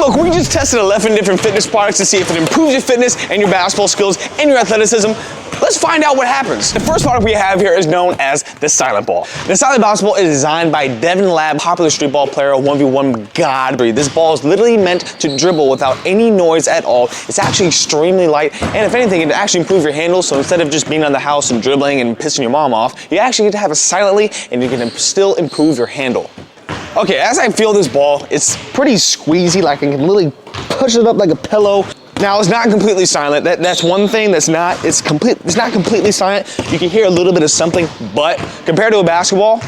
Look, we just tested 11 different fitness products to see if it improves your fitness and your basketball skills and your athleticism. Let's find out what happens. The first product we have here is known as the Silent Ball. The Silent Basketball is designed by Devin Lab, popular street ball player, 1v1 god. This ball is literally meant to dribble without any noise at all. It's actually extremely light, and if anything, it actually improves your handle, so instead of just being on the house and dribbling and pissing your mom off, you actually get to have it silently, and you can still improve your handle. Okay, as I feel this ball, it's pretty squeezy, like I can literally push it up like a pillow. Now, it's not completely silent. That's one thing it's not completely silent. You can hear a little bit of something, but compared to a basketball,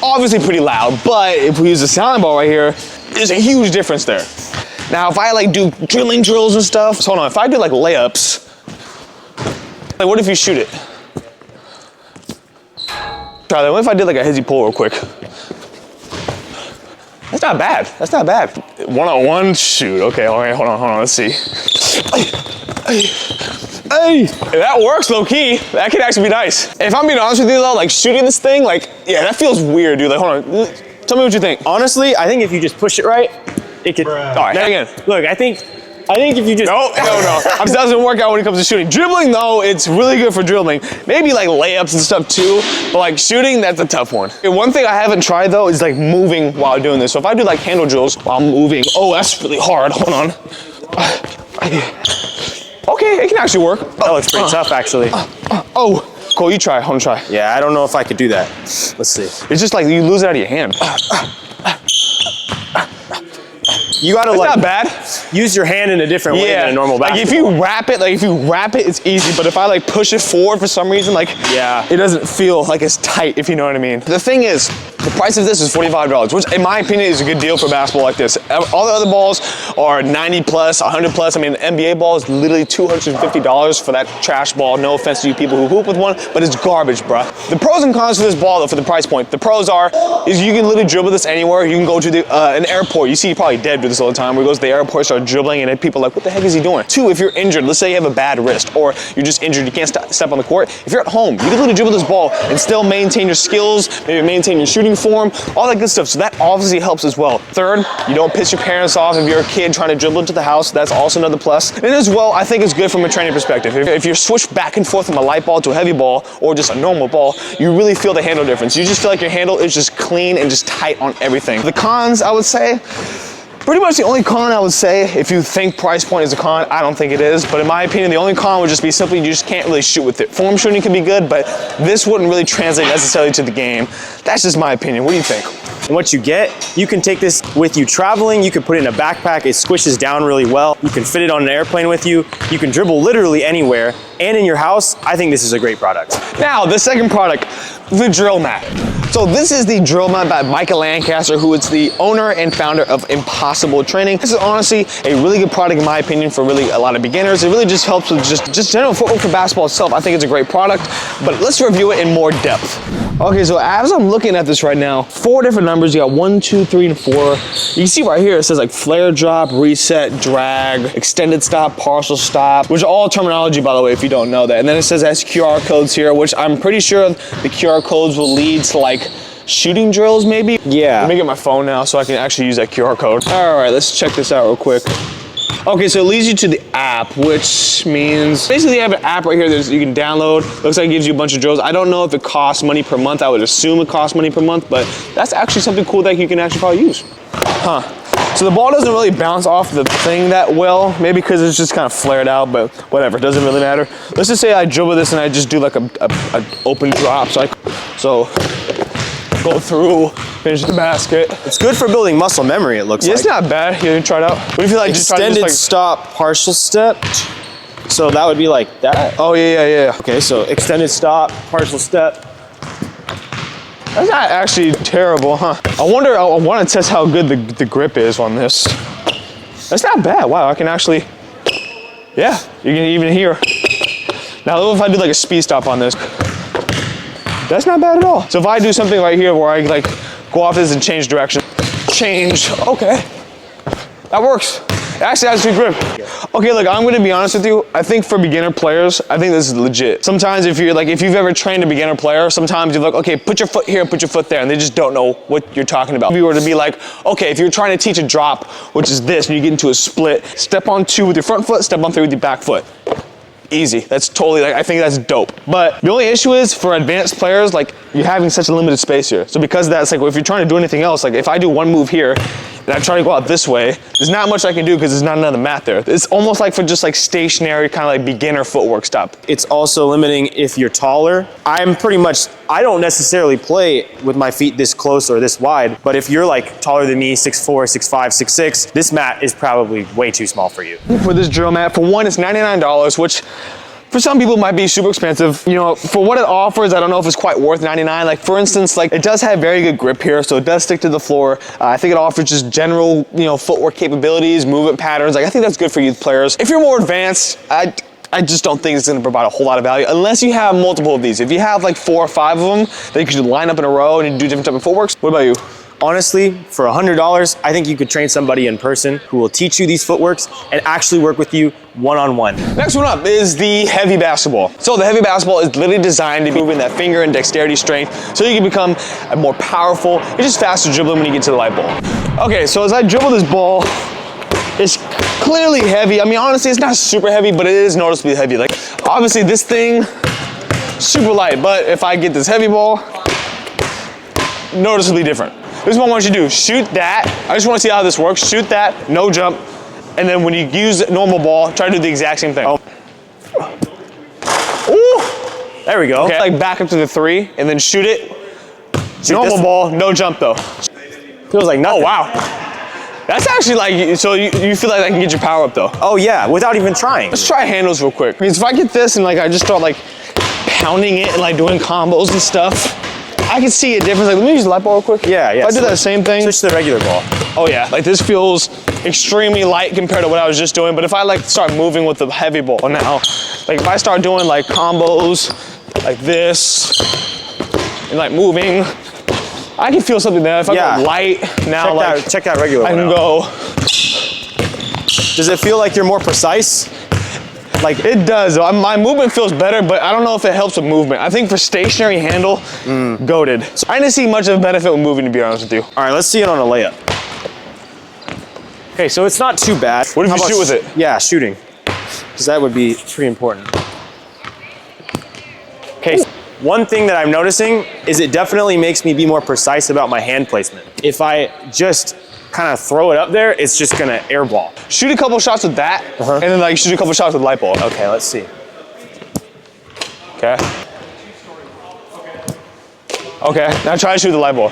obviously pretty loud, but if we use a Silent Ball right here, there's a huge difference there. Now, if I like do drilling drills and stuff, so hold on, if I do like layups, like what if you shoot it? Try that. What if I did like a hizzy pull real quick? That's not bad. That's not bad. One-on-one shoot. Okay, all right, hold on. Let's see. Hey, if that works low key, that could actually be nice. If I'm being honest with you though, like shooting this thing, like, yeah, that feels weird, dude. Like, hold on. Tell me what you think. Honestly, I think if you just push it right, it could. All right, again. Look, I think if you just. No. It doesn't work out when it comes to shooting. Dribbling though, it's really good for dribbling. Maybe like layups and stuff too, but like shooting, that's a tough one. And one thing I haven't tried though is like moving while doing this. So if I do like handle drills while I'm moving, oh, that's really hard. Hold on. Okay, it can actually work. That looks pretty tough actually. Oh, cool, you try, hold on, try. Yeah, I don't know if I could do that. Let's see. It's just like you lose it out of your hand. You gotta not bad. Use your hand in a different way than a normal basketball. Like if you wrap it, it's easy. But if I like push it forward for some reason, like it doesn't feel like it's tight, if you know what I mean. The thing is, the price of this is $45, which in my opinion is a good deal for basketball like this. All the other balls are 90 plus, 100 plus. I mean, the NBA ball is literally $250 for that trash ball. No offense to you people who hoop with one, but it's garbage, bruh. The pros and cons for this ball though, for the price point. The pros is you can literally dribble this anywhere. You can go to an airport. You see, you're probably dead with this all the time. Where he goes to the airport, start dribbling, and people are like, what the heck is he doing? Two, if you're injured, let's say you have a bad wrist, or you're just injured, you can't step on the court. If you're at home, you can literally dribble this ball and still maintain your skills, maybe maintain your shooting form, all that good stuff. So that obviously helps as well. Third, you don't piss your parents off if you're a kid trying to dribble into the house. That's also another plus. And as well, I think it's good from a training perspective. If you're switched back and forth from a light ball to a heavy ball, or just a normal ball, you really feel the handle difference. You just feel like your handle is just clean and just tight on everything. The cons, I would say, pretty much the only con I would say, if you think price point is a con, I don't think it is, but in my opinion, the only con would just be simply you just can't really shoot with it. Form shooting can be good, but this wouldn't really translate necessarily to the game. That's just my opinion. What do you think? And what you get, you can take this with you traveling, you can put it in a backpack, it squishes down really well, you can fit it on an airplane with you, you can dribble literally anywhere, and in your house, I think this is a great product. Now, the second product, the drill mat. So this is the drill mat by Micah Lancaster, who is the owner and founder of Impossible Training. This is honestly a really good product in my opinion for really a lot of beginners. It really just helps with just general footwork for basketball itself. I think it's a great product, but let's review it in more depth. Okay, so as I'm looking at this right now, 4 different numbers. You got 1, 2, 3, and 4. You can see right here, it says like flare drop, reset, drag, extended stop, partial stop, which are all terminology, by the way, if you don't know that. And then it says has QR codes here, which I'm pretty sure the QR codes will lead to like shooting drills maybe? Yeah. Let me get my phone now so I can actually use that QR code. All right, let's check this out real quick. Okay, so it leads you to the app, which means basically you have an app right here that you can download. Looks like it gives you a bunch of drills. I don't know if it costs money per month. I would assume it costs money per month, but that's actually something cool that you can actually probably use. So the ball doesn't really bounce off the thing that well, maybe because it's just kind of flared out, but whatever, it doesn't really matter. Let's just say I dribble this and I just do like an open drop. So go through, finish the basket. It's good for building muscle memory, it looks like. It's not bad. You try it out. What if you like extended stop, partial step? So that would be like that? Oh, yeah. Okay, so extended stop, partial step. That's not actually terrible, huh? I want to test how good the grip is on this. That's not bad. Wow, I can actually, yeah, you can even hear. Now, what if I do like a speed stop on this? That's not bad at all. So if I do something right here where I like go off this and change direction, okay, that works. Actually, that's good grip. Okay, look, I'm gonna be honest with you. I think for beginner players, I think this is legit. Sometimes if you've ever trained a beginner player, sometimes you're like, okay, put your foot here, put your foot there, and they just don't know what you're talking about. If you were to be like, okay, if you're trying to teach a drop, which is this, and you get into a split, step on 2 with your front foot, step on 3 with your back foot. Easy. That's totally, I think that's dope. But the only issue is for advanced players, you're having such a limited space here. So because of that, it's if you're trying to do anything else, if I do one move here, and I try to go out this way, there's not much I can do because there's not another mat there. It's almost like for just stationary, kind of beginner footwork stuff. It's also limiting if you're taller. I don't necessarily play with my feet this close or this wide, but if you're taller than me, 6'4", 6'5", 6'6", this mat is probably way too small for you. For this drill mat, for one, it's $99, which for some people might be super expensive. You know, for what it offers, I don't know if it's quite worth $99. For instance, it does have very good grip here, so it does stick to the floor. I think it offers just general, footwork capabilities, movement patterns. I think that's good for youth players. If you're more advanced, I just don't think it's gonna provide a whole lot of value unless you have multiple of these. If you have 4 or 5 of them that you could line up in a row and you do different type of footworks, what about you? Honestly, for $100, I think you could train somebody in person who will teach you these footworks and actually work with you one-on-one. Next one up is the heavy basketball. So the heavy basketball is literally designed to be moving that finger and dexterity strength so you can become more powerful. It's just faster dribbling when you get to the light ball. Okay, so as I dribble this ball, it's clearly heavy. I mean, honestly, it's not super heavy, but it is noticeably heavy. Obviously this thing, super light, but if I get this heavy ball, noticeably different. This is what I want you to do. Shoot that. I just want to see how this works. Shoot that, no jump. And then when you use normal ball, try to do the exact same thing. Oh. Ooh. There we go. Okay. Back up to the 3 and then shoot it. Normal ball, no jump though. Feels like nothing. Oh, wow. That's actually so you feel like I can get your power up though. Oh yeah, without even trying. Let's try handles real quick. Because if I get this and I just start pounding it and doing combos and stuff, I can see a difference. Let me use the light ball real quick. Yeah. If I do that same thing. Switch to the regular ball. Oh yeah, this feels extremely light compared to what I was just doing. But if I start moving with the heavy ball now, if I start doing combos like this and moving, I can feel something there. If I go light now, check that regular I one can go. Does it feel like you're more precise? It does. My movement feels better, but I don't know if it helps with movement. I think for stationary handle, goated. So I didn't see much of a benefit with moving, to be honest with you. All right, let's see it on a layup. Okay, so it's not too bad. What if you shoot with it? Yeah, shooting. Because that would be pretty important. Okay, one thing that I'm noticing is it definitely makes me be more precise about my hand placement. If I just kind of throw it up there, it's just gonna airball. Shoot a couple shots with that, and then shoot a couple shots with light ball. Okay, let's see. Okay. Okay, now try to shoot the light ball.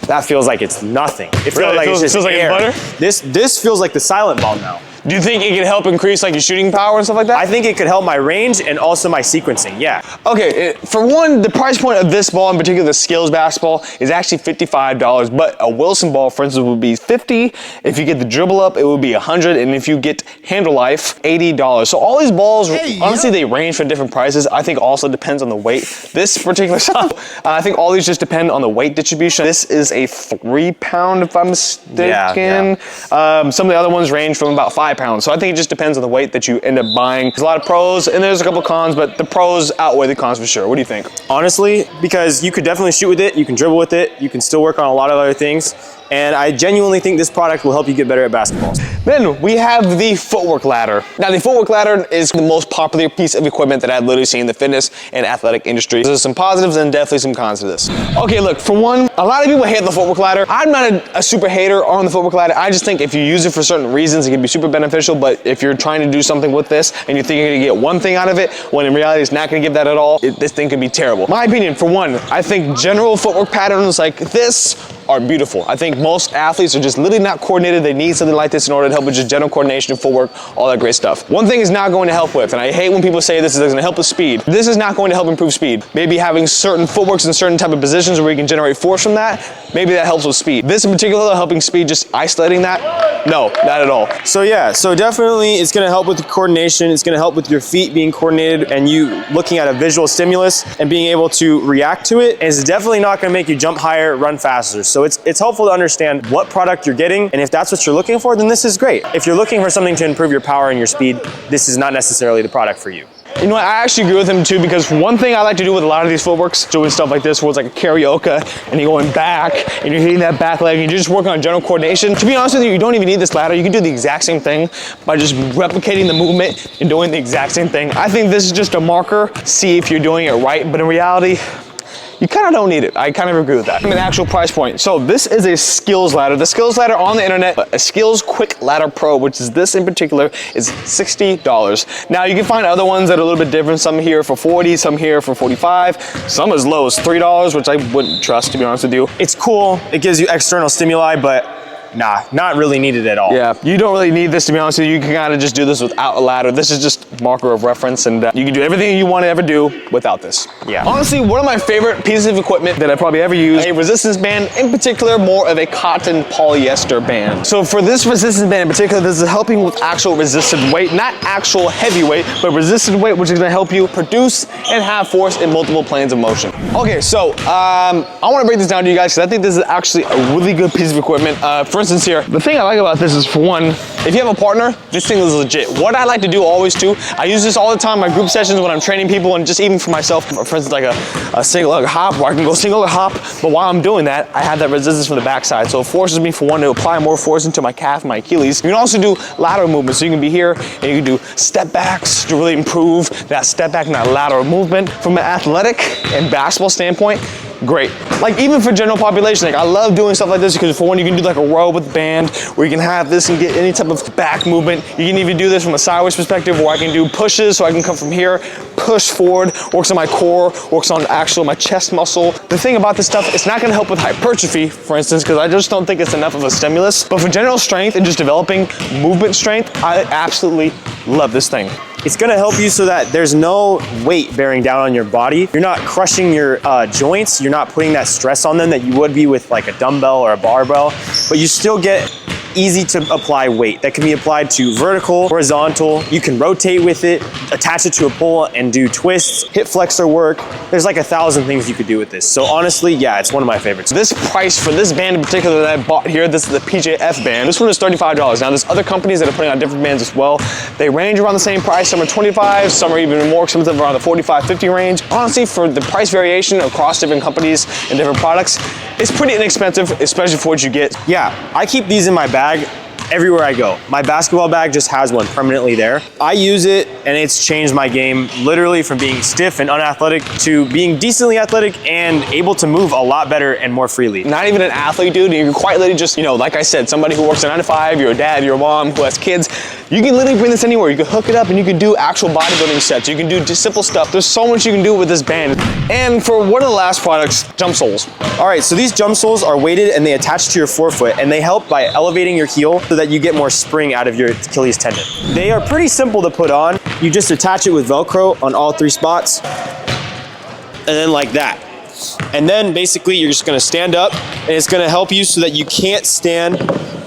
That feels like it's nothing. It feels Really? like it's just feels like air. It's butter? This feels like the silent ball now. Do you think it could help increase your shooting power and stuff like that? I think it could help my range and also my sequencing, yeah. Okay, for one, the price point of this ball, in particular the skills basketball, is actually $55, but a Wilson ball, for instance, would be $50. If you get the dribble up, it would be $100, and if you get handle life, $80. So all these balls, honestly, they range for different prices. I think also depends on the weight. This particular stuff, I think all these just depend on the weight distribution. This is a 3-pound, if I'm mistaken. Yeah. Some of the other ones range from about 5 pounds. So I think it just depends on the weight that you end up buying. There's a lot of pros and there's a couple cons, but the pros outweigh the cons for sure. What do you think? Honestly, because you could definitely shoot with it, you can dribble with it, you can still work on a lot of other things. And I genuinely think this product will help you get better at basketball. Then we have the Footwork ladder. Now the Footwork ladder is the most popular piece of equipment that I've literally seen in the fitness and athletic industry. There's some positives and definitely some cons to this. Okay, look, for one, a lot of people hate the Footwork ladder. I'm not a super hater on the Footwork ladder. I just think if you use it for certain reasons, it can be super beneficial, but if you're trying to do something with this and you think you're gonna get one thing out of it, when in reality it's not gonna give that at all, this thing can be terrible. My opinion, for one, I think general footwork patterns like this are beautiful. I think most athletes are just literally not coordinated. They need something like this in order to help with just general coordination, footwork, all that great stuff. One thing is not going to help with, and I hate when people say this is going to help with speed. This is not going to help improve speed. Maybe having certain footworks in certain type of positions where you can generate force from that, maybe that helps with speed. This in particular, helping speed, just isolating that, No, not at all. So yeah, so definitely it's gonna help with the coordination. It's gonna help with your feet being coordinated and you looking at a visual stimulus and being able to react to it. And it's definitely not gonna make you jump higher, run faster. So it's helpful to understand what product you're getting, and if that's what you're looking for, then this is great. If you're looking for something to improve your power and your speed, this is not necessarily the product for you. You know what, I actually agree with him too, because one thing I like to do with a lot of these footworks, doing stuff like this where it's like a karaoke and you're going back and you're hitting that back leg and you're just working on general coordination. To be honest with you, you don't even need this ladder. You can do the exact same thing by just replicating the movement and doing the exact same thing. I think this is just a marker, see if you're doing it right, but in reality, you kind of don't need it. I kind of agree with that. An actual price point. So this is a skills ladder. The skills ladder on the internet, a skills quick ladder pro, which is this in particular, is $60. Now you can find other ones that are a little bit different. Some here for 40, some here for 45, some as low as $3, which I wouldn't trust, to be honest with you. It's cool, it gives you external stimuli, but nah, not really needed at all. Yeah, you don't really need this, to be honest with you. You can kind of just do this without a ladder. This is just marker of reference, and you can do everything you want to ever do without this. Yeah. Honestly, one of my favorite pieces of equipment that I probably ever used, a resistance band, in particular, more of a cotton polyester band. So for this resistance band in particular, this is helping with actual resisted weight, not actual heavy weight, but resisted weight, which is going to help you produce and have force in multiple planes of motion. Okay, so I want to break this down to you guys, because I think this is actually a really good piece of equipment. For instance here, the thing I like about this is, for one, if you have a partner, this thing is legit. What I like to do always too, I use this all the time in my group sessions when I'm training people, and just even for myself, for instance, like a single leg hop, where I can go single leg hop, but while I'm doing that, I have that resistance from the backside. So it forces me, for one, to apply more force into my calf, my Achilles. You can also do lateral movements. So you can be here and you can do step backs to really improve that step back and that lateral movement. From an athletic and basketball standpoint, great. Like even for general population, like I love doing stuff like this, because for one, you can do like a row with the band where you can have this and get any type of back movement. You can even do this from a sideways perspective where I can do pushes, so I can come from here, push forward, works on my core, works on actual my chest muscle. The thing about this stuff, it's not gonna help with hypertrophy, for instance, because I just don't think it's enough of a stimulus. But for general strength and just developing movement strength, I absolutely love this thing. It's gonna help you so that there's no weight bearing down on your body. You're not crushing your joints. You're not putting that stress on them that you would be with like a dumbbell or a barbell, but you still get easy to apply weight that can be applied to vertical, horizontal. You can rotate with it, attach it to a pole and do twists, hip flexor work. There's like 1,000 things you could do with this. So honestly, yeah, it's one of my favorites. This price for this band in particular that I bought here, this is the PJF band. This one is $35. Now there's other companies that are putting out different bands as well. They range around the same price. Some are 25, some are even more expensive, around the 45, 50 range. Honestly, for the price variation across different companies and different products, it's pretty inexpensive, especially for what you get. Yeah, I keep these in my bag everywhere I go. My basketball bag just has one permanently there. I use it and it's changed my game, literally from being stiff and unathletic to being decently athletic and able to move a lot better and more freely. Not even an athlete, dude. You're quite literally just, you know, like I said, somebody who works a 9 to 5, you're a dad, you're a mom who has kids. You can literally bring this anywhere. You can hook it up and you can do actual bodybuilding sets. You can do just simple stuff. There's so much you can do with this band. And for one of the last products, jump soles. All right, so these jump soles are weighted and they attach to your forefoot, and they help by elevating your heel so that you get more spring out of your Achilles tendon. They are pretty simple to put on. You just attach it with Velcro on all 3 spots, and then like that. And then basically you're just gonna stand up, and it's gonna help you so that you can't stand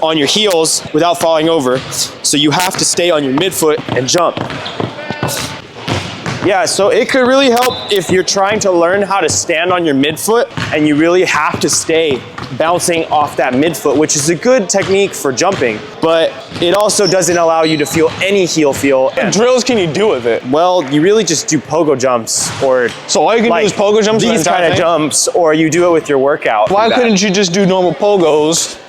on your heels without falling over. So you have to stay on your midfoot and jump. Yeah, so it could really help if you're trying to learn how to stand on your midfoot and you really have to stay bouncing off that midfoot, which is a good technique for jumping, but it also doesn't allow you to feel any heel feel. What drills can you do with it? Well, you really just do pogo jumps, or so all you can do is pogo jumps? These kind of jumps, or you do it with your workout. Why couldn't you just do normal pogos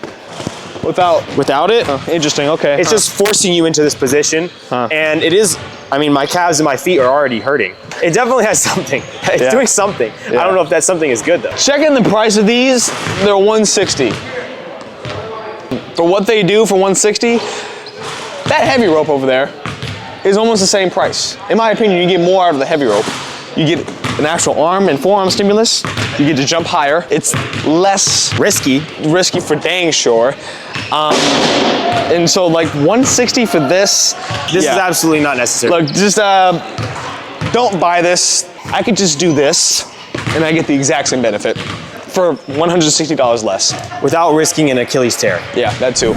without it? Interesting, okay. It's just forcing you into this position, and it is, I mean, my calves and my feet are already hurting. It definitely has something. It's doing something. I don't know if that something is good though. Checking the price of these, they're $160. For what they do for $160, that heavy rope over there is almost the same price. In my opinion, you get more out of the heavy rope. You get an actual arm and forearm stimulus. You get to jump higher. It's less risky for dang sure. And so like $160 for this. This is absolutely not necessary. Look, just don't buy this. I could just do this and I get the exact same benefit for $160 less. Without risking an Achilles tear. Yeah, that too.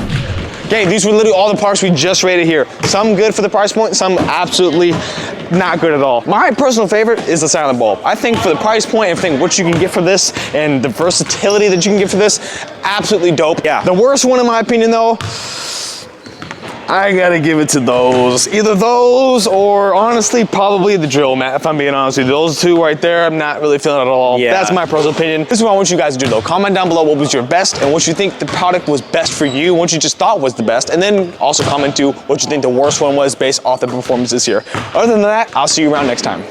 Okay, these were literally all the parts we just rated here. Some good for the price point, some absolutely not good at all. My personal favorite is the silent bulb. I think for the price point, everything what you can get for this and the versatility that you can get for this, absolutely dope. Yeah. The worst one in my opinion though, I gotta give it to those. Either those or honestly, probably the drill mat, if I'm being honest with you. Those two right there, I'm not really feeling at all. Yeah. That's my personal opinion. This is what I want you guys to do though. Comment down below what was your best and what you think the product was best for you, what you just thought was the best. And then also comment too what you think the worst one was based off the performance this year. Other than that, I'll see you around next time.